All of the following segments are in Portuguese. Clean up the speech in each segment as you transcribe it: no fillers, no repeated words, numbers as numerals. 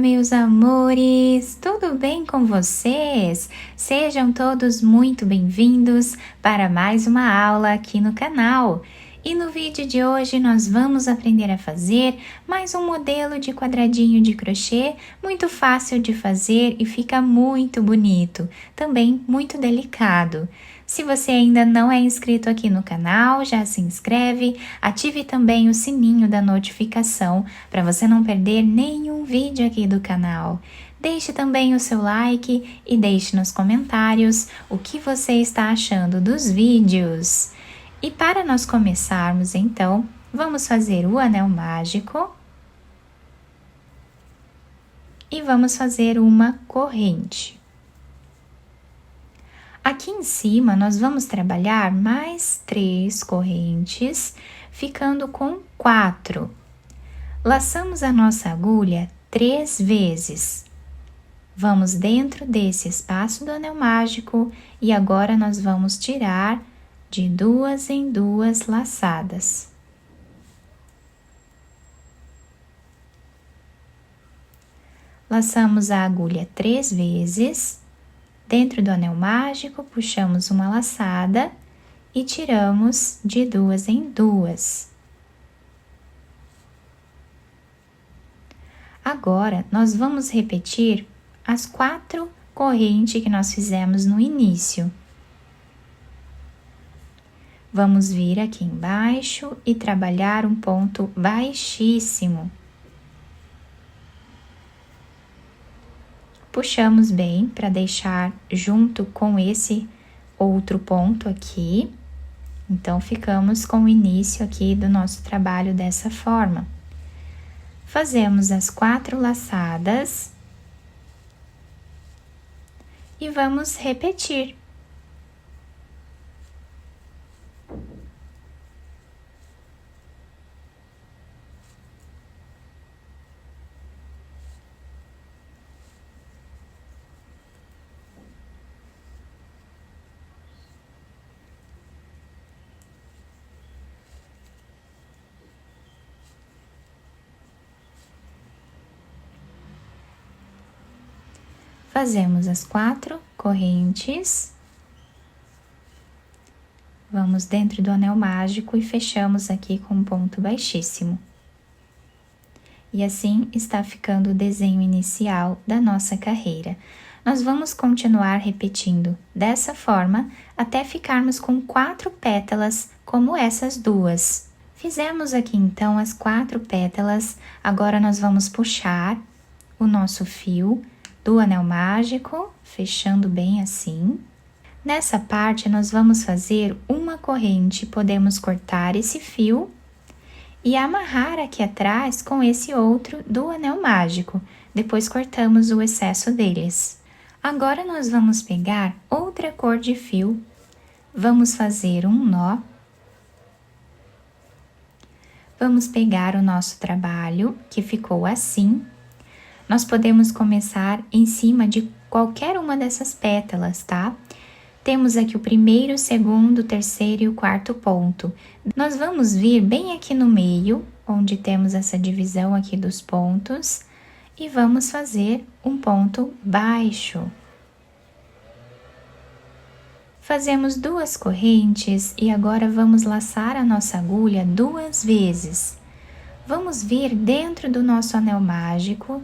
meus amores! Tudo bem com vocês? Sejam todos muito bem-vindos para mais uma aula aqui no canal. E no vídeo de hoje nós vamos aprender a fazer mais um modelo de quadradinho de crochê muito fácil de fazer e fica muito bonito, também muito delicado. Se você ainda não é inscrito aqui no canal, já se inscreve, ative também o sininho da notificação para você não perder nenhum vídeo aqui do canal. Deixe também o seu like e deixe nos comentários o que você está achando dos vídeos. E para nós começarmos então, vamos fazer o anel mágico e vamos fazer uma corrente. Aqui em cima, nós vamos trabalhar mais 3 correntes, ficando com 4. Laçamos a nossa agulha 3 vezes. Vamos dentro desse espaço do anel mágico e agora nós vamos tirar de 2 em 2 laçadas. Laçamos a agulha 3 vezes. Dentro do anel mágico, puxamos uma laçada e tiramos de 2 em 2. Agora, nós vamos repetir as 4 correntes que nós fizemos no início. Vamos vir aqui embaixo e trabalhar um ponto baixíssimo. Puxamos bem para deixar junto com esse outro ponto aqui. Então, ficamos com o início aqui do nosso trabalho dessa forma. Fazemos as 4 laçadas e vamos repetir. Fazemos as 4 correntes, vamos dentro do anel mágico e fechamos aqui com um ponto baixíssimo. E assim está ficando o desenho inicial da nossa carreira. Nós vamos continuar repetindo dessa forma até ficarmos com 4 pétalas como essas duas. Fizemos aqui então as 4 pétalas, agora nós vamos puxar o nosso fio do anel mágico, fechando bem assim. Nessa parte, nós vamos fazer uma corrente, podemos cortar esse fio e amarrar aqui atrás com esse outro do anel mágico, depois cortamos o excesso deles. Agora, nós vamos pegar outra cor de fio, vamos fazer um nó, vamos pegar o nosso trabalho, que ficou assim. Nós podemos começar em cima de qualquer uma dessas pétalas, tá? Temos aqui o primeiro, o segundo, o terceiro e o quarto ponto. Nós vamos vir bem aqui no meio, onde temos essa divisão aqui dos pontos, e vamos fazer um ponto baixo. Fazemos 2 correntes e agora vamos laçar a nossa agulha 2 vezes. Vamos vir dentro do nosso anel mágico,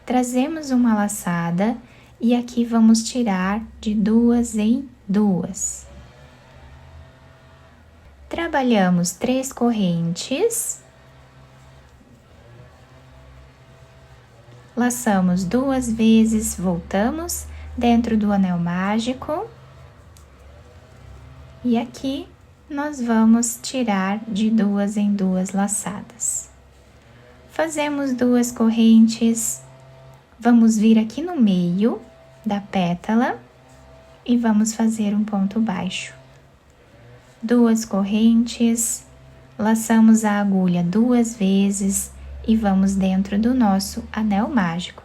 trazemos uma laçada e aqui vamos tirar de 2 em 2. Trabalhamos 3 correntes, laçamos 2 vezes, voltamos dentro do anel mágico e aqui nós vamos tirar de 2 em 2 laçadas. Fazemos 2 correntes. Vamos vir aqui no meio da pétala e vamos fazer um ponto baixo. 2 correntes, laçamos a agulha 2 vezes e vamos dentro do nosso anel mágico.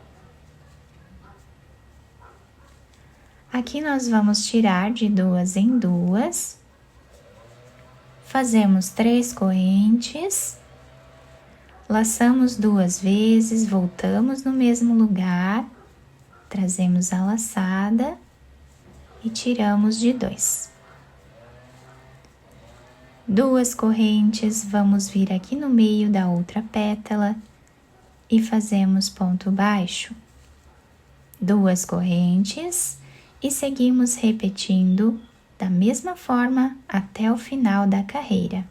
Aqui nós vamos tirar de 2 em 2. Fazemos 3 correntes, Laçamos 2 vezes, voltamos no mesmo lugar, trazemos a laçada e tiramos de 2. 2 correntes, vamos vir aqui no meio da outra pétala e fazemos ponto baixo. 2 correntes e seguimos repetindo da mesma forma até o final da carreira.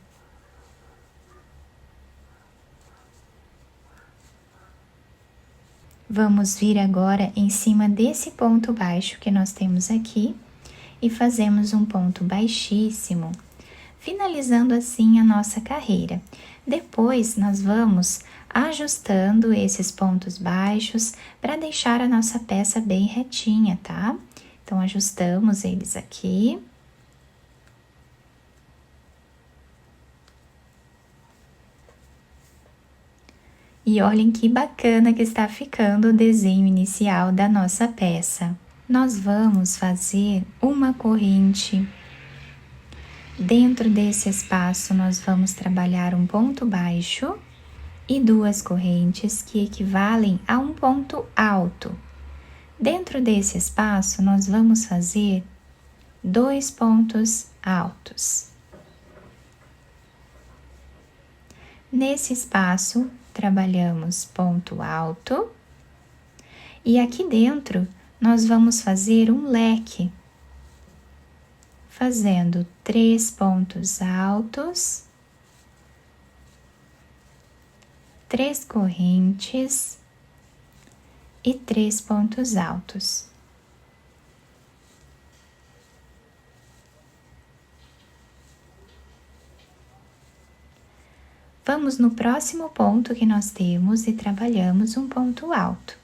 Vamos vir agora em cima desse ponto baixo que nós temos aqui e fazemos um ponto baixíssimo, finalizando assim a nossa carreira. Depois nós vamos ajustando esses pontos baixos para deixar a nossa peça bem retinha, tá? Então ajustamos eles aqui. E olhem que bacana que está ficando o desenho inicial da nossa peça. Nós vamos fazer uma corrente. Dentro desse espaço, nós vamos trabalhar um ponto baixo e 2 correntes que equivalem a um ponto alto. Dentro desse espaço, nós vamos fazer 2 pontos altos. Nesse espaço, trabalhamos ponto alto e aqui dentro nós vamos fazer um leque, fazendo 3 pontos altos, 3 correntes e 3 pontos altos. Vamos no próximo ponto que nós temos e trabalhamos um ponto alto.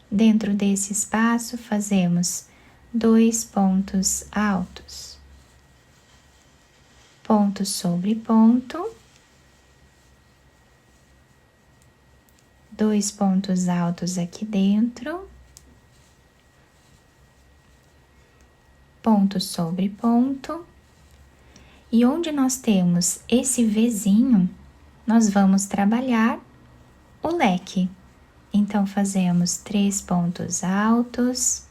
Dentro desse espaço, fazemos 2 pontos altos. Ponto sobre ponto. 2 pontos altos aqui dentro. Ponto sobre ponto. E onde nós temos esse Vzinho, nós vamos trabalhar o leque. Então, fazemos 3 pontos altos.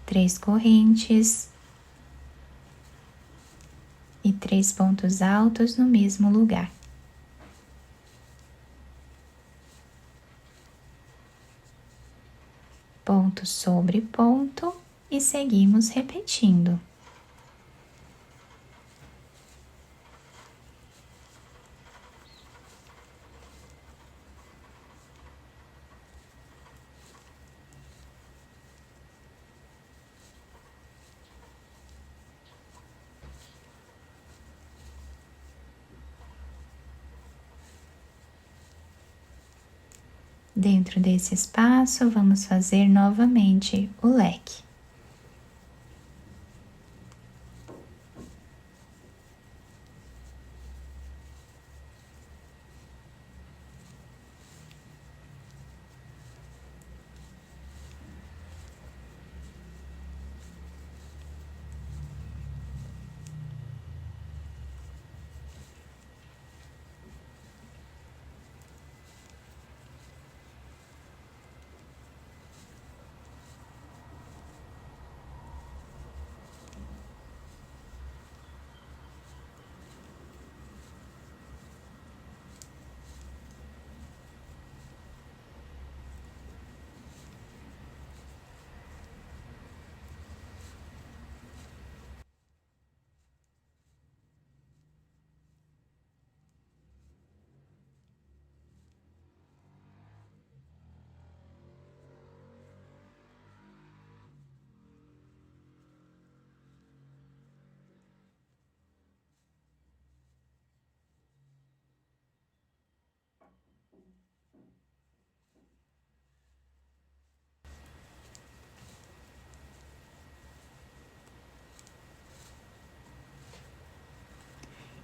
Três correntes. E 3 pontos altos no mesmo lugar. Ponto sobre ponto e seguimos repetindo. Dentro desse espaço, vamos fazer novamente o leque.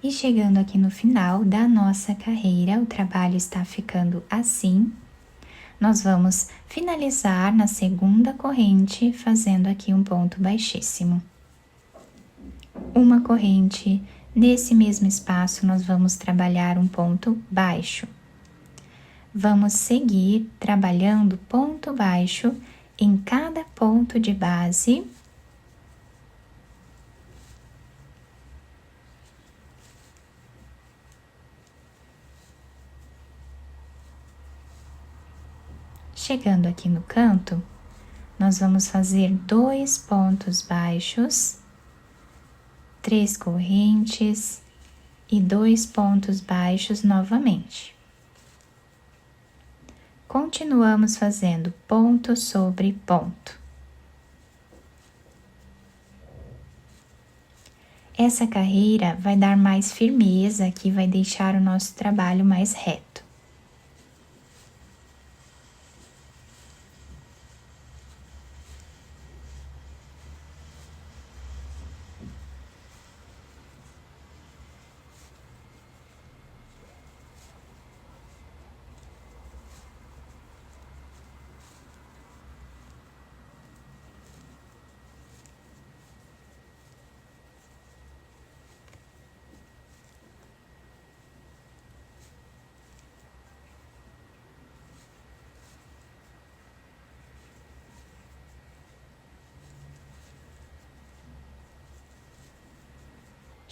E chegando aqui no final da nossa carreira, o trabalho está ficando assim. Nós vamos finalizar na segunda corrente, fazendo aqui um ponto baixíssimo. uma corrente. Nesse mesmo espaço, nós vamos trabalhar um ponto baixo. Vamos seguir trabalhando ponto baixo em cada ponto de base. Chegando aqui no canto, nós vamos fazer 2 pontos baixos, 3 correntes e 2 pontos baixos novamente. Continuamos fazendo ponto sobre ponto. Essa carreira vai dar mais firmeza aqui, vai deixar o nosso trabalho mais reto.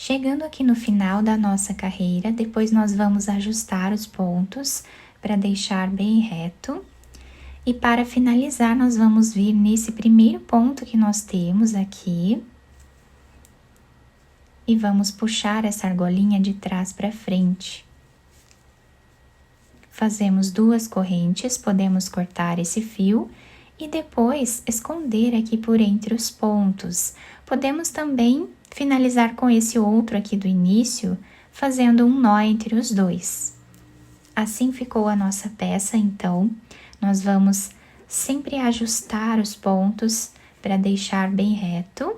Chegando aqui no final da nossa carreira, depois nós vamos ajustar os pontos para deixar bem reto. E para finalizar, nós vamos vir nesse primeiro ponto que nós temos aqui. E vamos puxar essa argolinha de trás para frente. Fazemos 2 correntes, podemos cortar esse fio e depois esconder aqui por entre os pontos. Podemos também finalizar com esse outro aqui do início, fazendo um nó entre os dois. Assim ficou a nossa peça, então, nós vamos sempre ajustar os pontos para deixar bem reto,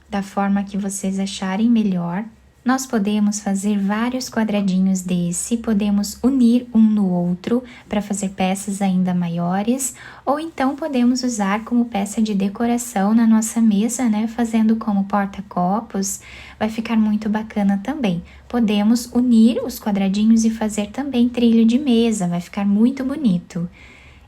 da forma que vocês acharem melhor. Nós podemos fazer vários quadradinhos desse, podemos unir um no outro para fazer peças ainda maiores, ou então podemos usar como peça de decoração na nossa mesa, né? Fazendo como porta-copos, vai ficar muito bacana também. Podemos unir os quadradinhos e fazer também trilho de mesa, vai ficar muito bonito.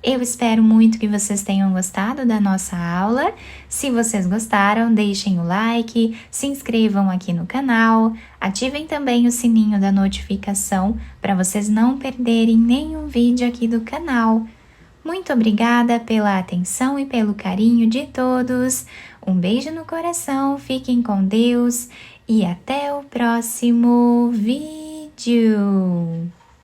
Eu espero muito que vocês tenham gostado da nossa aula. Se vocês gostaram, deixem o like, se inscrevam aqui no canal, ativem também o sininho da notificação para vocês não perderem nenhum vídeo aqui do canal. Muito obrigada pela atenção e pelo carinho de todos. Um beijo no coração, fiquem com Deus e até o próximo vídeo.